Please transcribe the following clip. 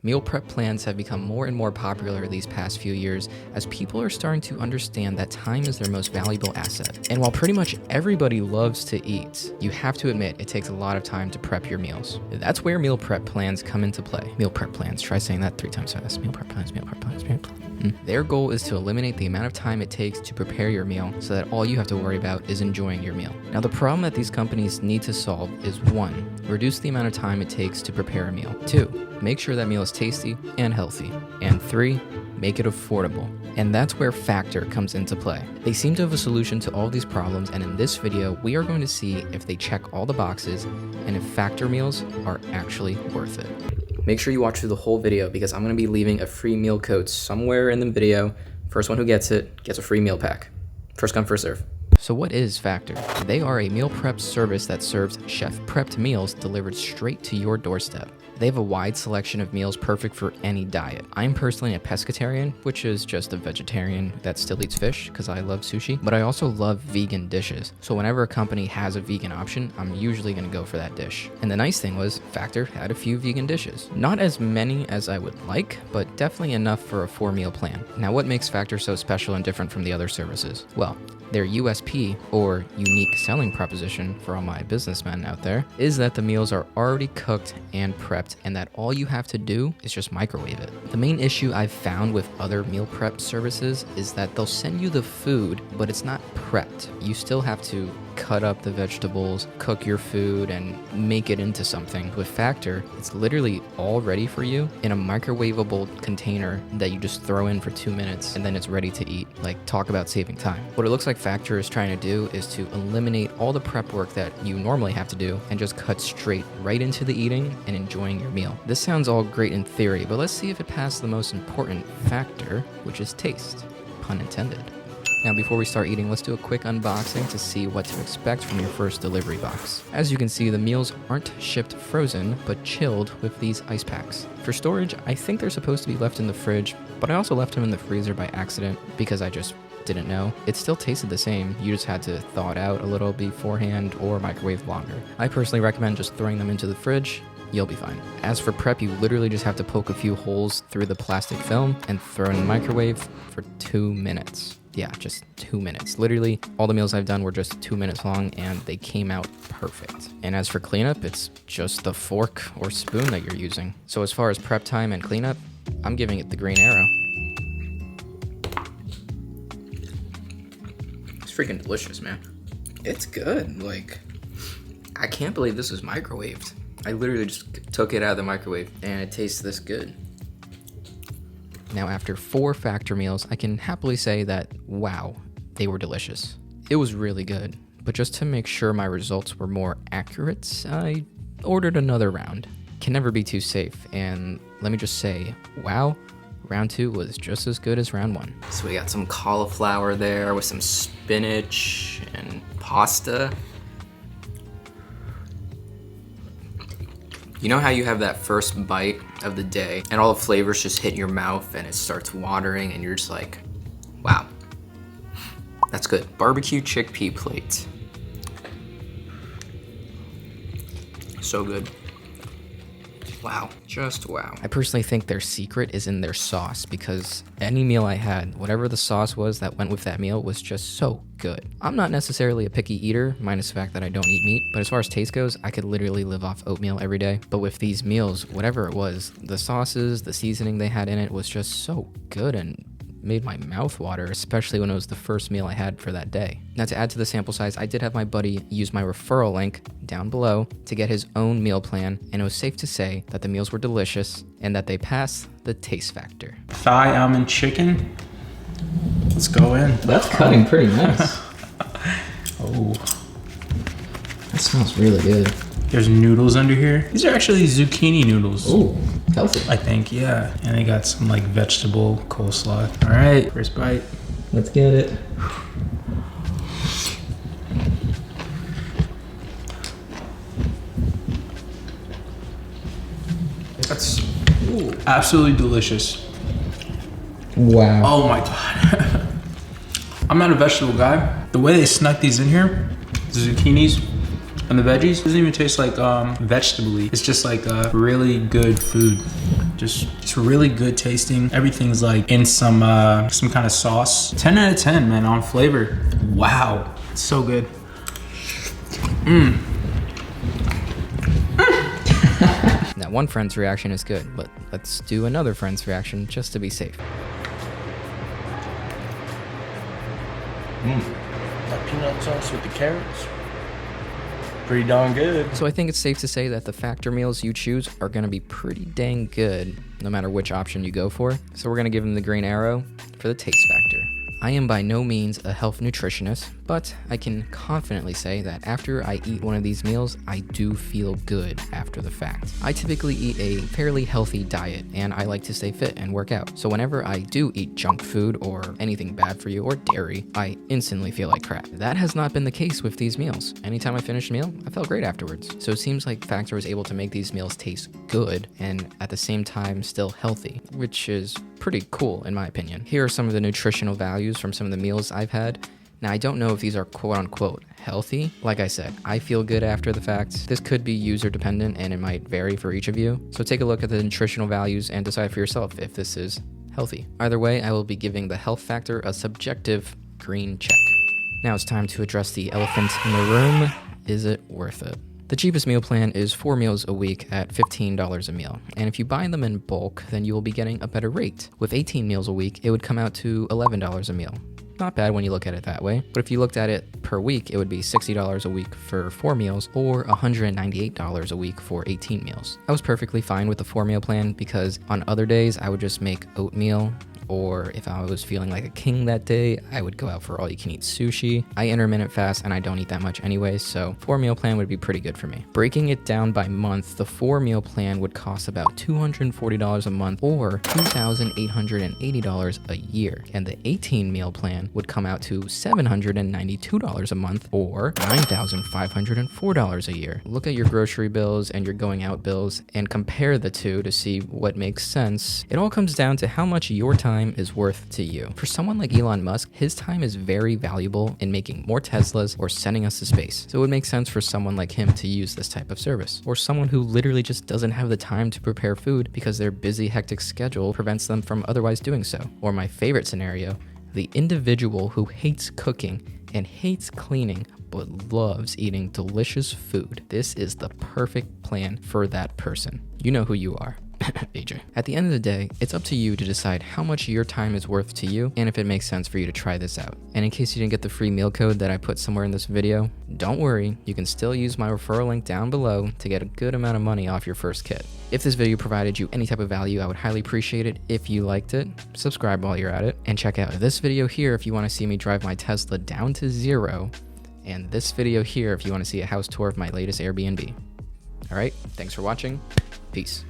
Meal prep plans have become more and more popular these past few years as people are starting to understand that time is their most valuable asset. And while pretty much everybody loves to eat, you have to admit it takes a lot of time to prep your meals. That's where meal prep plans come into play. Meal prep plans, try saying that 3 times fast. Meal prep plans, meal prep plans, meal prep plans. Their goal is to eliminate the amount of time it takes to prepare your meal so that all you have to worry about is enjoying your meal. Now, the problem that these companies need to solve is 1, reduce the amount of time it takes to prepare a meal. 2, make sure that meal is tasty and healthy. And 3, make it affordable. And that's where Factor comes into play. They seem to have a solution to all these problems, and in this video, we are going to see if they check all the boxes and if Factor meals are actually worth it. Make sure you watch through the whole video because I'm going to be leaving a free meal code somewhere in the video. First one who gets it gets a free meal pack. First come, first serve. So what is Factor? They are a meal prep service that serves chef-prepped meals delivered straight to your doorstep. They have a wide selection of meals perfect for any diet. I'm personally a pescatarian, which is just a vegetarian that still eats fish because I love sushi, but I also love vegan dishes. So whenever a company has a vegan option, I'm usually going to go for that dish. And the nice thing was, Factor had a few vegan dishes. Not as many as I would like, but definitely enough for a 4-meal plan. Now, what makes Factor so special and different from the other services? Well, their USP, or unique selling proposition for all my businessmen out there, is that the meals are already cooked and prepped and that all you have to do is just microwave it. The main issue I've found with other meal prep services is that they'll send you the food, but it's not prepped. You still have to cut up the vegetables, cook your food, and make it into something. With Factor, it's literally all ready for you in a microwavable container that you just throw in for 2 minutes and then it's ready to eat. Like, talk about saving time. What it looks like Factor is trying to do is to eliminate all the prep work that you normally have to do and just cut straight right into the eating and enjoying your meal. This sounds all great in theory, but let's see if it passed the most important factor, which is taste. Pun intended. Now, before we start eating, let's do a quick unboxing to see what to expect from your first delivery box. As you can see, the meals aren't shipped frozen, but chilled with these ice packs. For storage, I think they're supposed to be left in the fridge, but I also left them in the freezer by accident because I just didn't know. It still tasted the same, you just had to thaw it out a little beforehand or microwave longer. I personally recommend just throwing them into the fridge. You'll be fine. As for prep, you literally just have to poke a few holes through the plastic film and throw it in the microwave for 2 minutes. Yeah, just 2 minutes. Literally, all the meals I've done were just 2 minutes long and they came out perfect. And as for cleanup, it's just the fork or spoon that you're using. So as far as prep time and cleanup, I'm giving it the green arrow. It's freaking delicious, man. It's good. Like, I can't believe this was microwaved. I literally just took it out of the microwave and it tastes this good. Now, after 4 Factor meals, I can happily say that, wow, they were delicious. It was really good, but just to make sure my results were more accurate, I ordered another round. Can never be too safe, and let me just say, wow, round 2 was just as good as round 1. So we got some cauliflower there with some spinach and pasta. You know how you have that first bite of the day and all the flavors just hit your mouth and it starts watering and you're just like, wow, that's good. Barbecue chickpea plate. So good. Wow, just wow. I personally think their secret is in their sauce because any meal I had, whatever the sauce was that went with that meal was just so good. I'm not necessarily a picky eater, minus the fact that I don't eat meat, but as far as taste goes, I could literally live off oatmeal every day. But with these meals, whatever it was, the sauces, the seasoning they had in it was just so good and made my mouth water, especially when it was the first meal I had for that day. Now, to add to the sample size, I did have my buddy use my referral link down below to get his own meal plan, and it was safe to say that the meals were delicious and that they passed the taste factor. Thigh almond chicken. Let's go in. That's cutting pretty nice. Oh, that smells really good. There's noodles under here. These are actually zucchini noodles. Ooh, healthy. I think, yeah. And they got some like vegetable coleslaw. All right, first bite. Let's get it. That's absolutely delicious. Wow. Oh my God. I'm not a vegetable guy. The way they snuck these in here, the zucchinis, and the veggies doesn't even taste like vegetable-y. It's just like really good food. Just really good tasting. Everything's like in some kind of sauce. 10 out of 10, man, on flavor. Wow, it's so good. Now, one friend's reaction is good, but let's do another friend's reaction just to be safe. That peanut sauce with the carrots, pretty darn good. So I think it's safe to say that the factor meals you choose are going to be pretty dang good, no matter which option you go for. So we're going to give them the green arrow for the taste factor. I am by no means a health nutritionist, but I can confidently say that after I eat one of these meals, I do feel good after the fact. I typically eat a fairly healthy diet, and I like to stay fit and work out. So whenever I do eat junk food or anything bad for you or dairy, I instantly feel like crap. That has not been the case with these meals. Anytime I finished a meal, I felt great afterwards. So it seems like Factor is able to make these meals taste good and at the same time still healthy, which is pretty cool in my opinion. Here are some of the nutritional values from some of the meals I've had. Now, I don't know if these are quote-unquote healthy. Like I said, I feel good after the fact. This could be user-dependent, and it might vary for each of you. So take a look at the nutritional values and decide for yourself if this is healthy. Either way, I will be giving the health factor a subjective green check. Now it's time to address the elephant in the room. Is it worth it? The cheapest meal plan is 4 meals a week at $15 a meal. And if you buy them in bulk, then you will be getting a better rate. With 18 meals a week, it would come out to $11 a meal. Not bad when you look at it that way. But if you looked at it per week, it would be $60 a week for 4 meals or $198 a week for 18 meals. I was perfectly fine with the 4 meal plan because on other days, I would just make oatmeal, or if I was feeling like a king that day, I would go out for all-you-can-eat sushi. I intermittent fast and I don't eat that much anyway, so 4 meal plan would be pretty good for me. Breaking it down by month, the 4 meal plan would cost about $240 a month or $2,880 a year. And the 18 meal plan would come out to $792 a month or $9,504 a year. Look at your grocery bills and your going out bills and compare the two to see what makes sense. It all comes down to how much your time is worth to you. For someone like Elon Musk, his time is very valuable in making more Teslas or sending us to space. So it would make sense for someone like him to use this type of service. Or someone who literally just doesn't have the time to prepare food because their busy, hectic schedule prevents them from otherwise doing so. Or my favorite scenario, the individual who hates cooking and hates cleaning but loves eating delicious food. This is the perfect plan for that person. You know who you are. AJ. At the end of the day, it's up to you to decide how much your time is worth to you and if it makes sense for you to try this out. And in case you didn't get the free meal code that I put somewhere in this video, don't worry, you can still use my referral link down below to get a good amount of money off your first kit. If this video provided you any type of value, I would highly appreciate it if you liked it. Subscribe while you're at it, and check out this video here if you want to see me drive my Tesla down to 0, and this video here if you want to see a house tour of my latest Airbnb. Alright, thanks for watching. Peace.